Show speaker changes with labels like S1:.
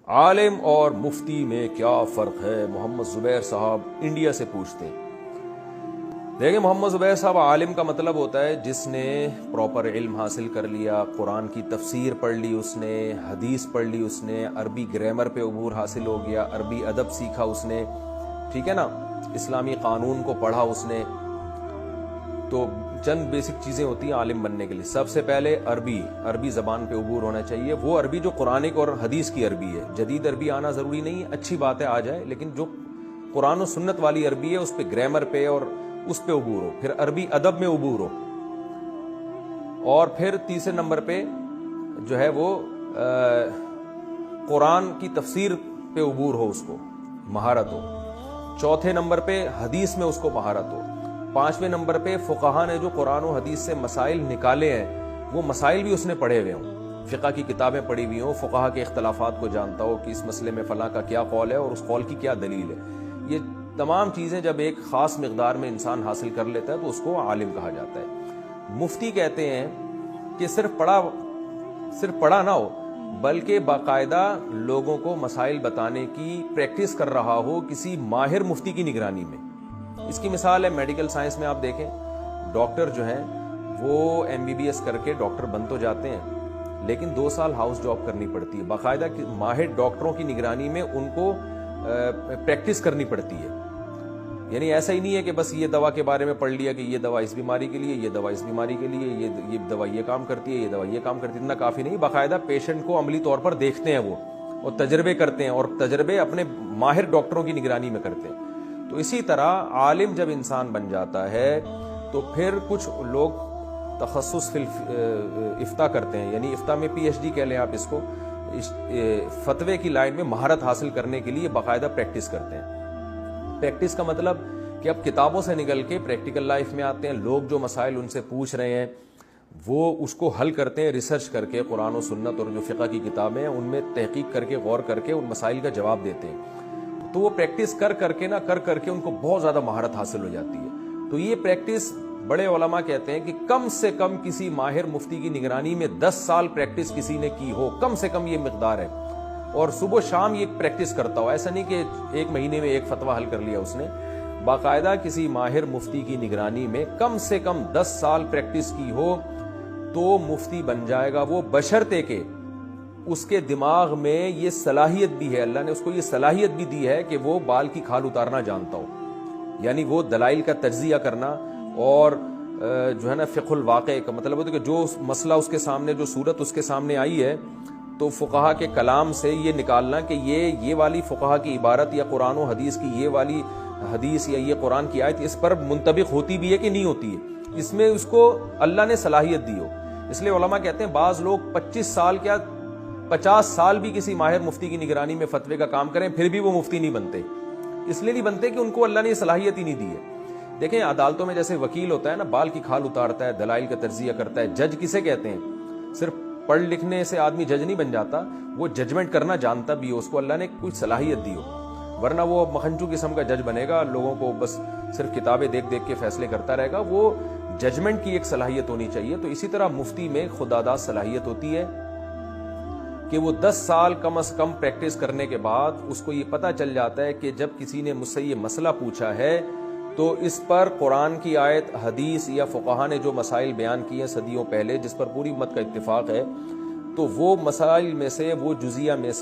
S1: عالم اور مفتی میں کیا فرق ہے؟ محمد زبیر صاحب انڈیا سے پوچھتے ہیں۔ دیکھیں، محمد زبیر صاحب، عالم کا مطلب ہوتا ہے جس نے پراپر علم حاصل کر لیا، قرآن کی تفسیر پڑھ لی، اس نے حدیث پڑھ لی، اس نے عربی گرامر پہ عبور حاصل ہو گیا، عربی ادب سیکھا اس نے، ٹھیک ہے نا، اسلامی قانون کو پڑھا اس نے۔ تو چند بیسک چیزیں ہوتی ہیں عالم بننے کے لیے۔ سب سے پہلے عربی زبان پہ عبور ہونا چاہیے، وہ عربی جو قرآنک اور حدیث کی عربی ہے۔ جدید عربی آنا ضروری نہیں ہے، اچھی بات ہے آ جائے، لیکن جو قرآن و سنت والی عربی ہے اس پہ گرامر پہ اور اس پہ عبور ہو، پھر عربی ادب میں عبور ہو، اور پھر تیسرے نمبر پہ جو ہے وہ قرآن کی تفسیر پہ عبور ہو، اس کو مہارت ہو۔ چوتھے نمبر پہ حدیث میں اس کو مہارت ہو۔ پانچویں نمبر پہ فقہا نے جو قرآن و حدیث سے مسائل نکالے ہیں وہ مسائل بھی اس نے پڑھے ہوئے ہوں، فقہ کی کتابیں پڑھی ہوئی ہوں، فقہا کے اختلافات کو جانتا ہو کہ اس مسئلے میں فلاں کا کیا قول ہے اور اس قول کی کیا دلیل ہے۔ یہ تمام چیزیں جب ایک خاص مقدار میں انسان حاصل کر لیتا ہے تو اس کو عالم کہا جاتا ہے۔ مفتی کہتے ہیں کہ صرف پڑھا نہ ہو، بلکہ باقاعدہ لوگوں کو مسائل بتانے کی پریکٹس کر رہا ہو کسی ماہر مفتی کی نگرانی میں۔ اس کی مثال ہے میڈیکل سائنس میں، آپ دیکھیں ڈاکٹر جو ہیں وہ MBBS کر کے ڈاکٹر بن تو جاتے ہیں، لیکن 2 سال ہاؤس جاب کرنی پڑتی ہے، باقاعدہ ماہر ڈاکٹروں کی نگرانی میں ان کو پریکٹس کرنی پڑتی ہے۔ یعنی ایسا ہی نہیں ہے کہ بس یہ دوا کے بارے میں پڑھ لیا کہ یہ دوا اس بیماری کے لیے، یہ دوا اس بیماری کے لیے، یہ دوا یہ کام کرتی ہے، یہ دوا یہ کام کرتی ہے، اتنا کافی نہیں، باقاعدہ پیشنٹ کو عملی طور پر دیکھتے ہیں وہ، اور تجربے کرتے ہیں، اور تجربے اپنے ماہر ڈاکٹروں کی نگرانی میں کرتے ہیں۔ تو اسی طرح عالم جب انسان بن جاتا ہے تو پھر کچھ لوگ تخصص فی افتاء کرتے ہیں، یعنی افتاء میں PhD کہہ لیں آپ اس کو، فتوے کی لائن میں مہارت حاصل کرنے کے لیے باقاعدہ پریکٹس کرتے ہیں۔ پریکٹس کا مطلب کہ اب کتابوں سے نکل کے پریکٹیکل لائف میں آتے ہیں، لوگ جو مسائل ان سے پوچھ رہے ہیں وہ اس کو حل کرتے ہیں، ریسرچ کر کے قرآن و سنت اور جو فقہ کی کتابیں ہیں ان میں تحقیق کر کے، غور کر کے ان مسائل کا جواب دیتے ہیں۔ تو وہ پریکٹس کر کر کے ان کو بہت زیادہ مہارت حاصل ہو جاتی ہے۔ تو یہ پریکٹس بڑے علماء کہتے ہیں کہ کم سے کم کسی ماہر مفتی کی نگرانی میں 10 سال پریکٹس کسی نے کی ہو، کم سے کم یہ مقدار ہے، اور صبح شام یہ پریکٹس کرتا ہو۔ ایسا نہیں کہ 1 مہینے میں ایک فتویٰ حل کر لیا اس نے، باقاعدہ کسی ماہر مفتی کی نگرانی میں کم سے کم 10 سال پریکٹس کی ہو تو مفتی بن جائے گا وہ، بشرطے کہ اس کے دماغ میں یہ صلاحیت بھی ہے، اللہ نے اس کو یہ صلاحیت بھی دی ہے کہ وہ بال کی کھال اتارنا جانتا ہو، یعنی وہ دلائل کا تجزیہ کرنا، اور جو ہے نا فقہ الواقع کا مطلب ہوتا ہے کہ جو مسئلہ اس کے سامنے، جو صورت اس کے سامنے آئی ہے، تو فقہا کے کلام سے یہ نکالنا کہ یہ والی فقہا کی عبارت یا قرآن و حدیث کی یہ والی حدیث یا یہ قرآن کی آیت اس پر منطبق ہوتی بھی ہے کہ نہیں ہوتی ہے، اس میں اس کو اللہ نے صلاحیت دی ہو۔ اس لیے علماء کہتے ہیں بعض لوگ 25 سال کیا 50 سال بھی کسی ماہر مفتی کی نگرانی میں فتوے کا کام کریں پھر بھی وہ مفتی نہیں بنتے۔ اس لیے نہیں بنتے کہ ان کو اللہ نے یہ صلاحیت ہی نہیں دی ہے۔ دیکھیں عدالتوں میں جیسے وکیل ہوتا ہے نا، بال کی کھال اتارتا ہے، دلائل کا تجزیہ کرتا ہے۔ جج کسے کہتے ہیں؟ صرف پڑھ لکھنے سے آدمی جج نہیں بن جاتا، وہ ججمنٹ کرنا جانتا بھی ہو، اس کو اللہ نے کوئی صلاحیت دی ہو، ورنہ وہ مکھنچو قسم کا جج بنے گا، لوگوں کو بس صرف کتابیں دیکھ دیکھ کے فیصلے کرتا رہے گا۔ وہ ججمنٹ کی ایک صلاحیت ہونی چاہیے۔ تو اسی طرح مفتی میں خداداد صلاحیت ہوتی ہے کہ وہ 10 سال کم از کم پریکٹس کرنے کے بعد اس کو یہ پتہ چل جاتا ہے کہ جب کسی نے مجھ سے یہ مسئلہ پوچھا ہے تو اس پر قرآن کی آیت، حدیث یا فقہا نے جو مسائل بیان کیے صدیوں پہلے، جس پر پوری امت کا اتفاق ہے، تو وہ مسائل میں سے، وہ جزیہ میں سے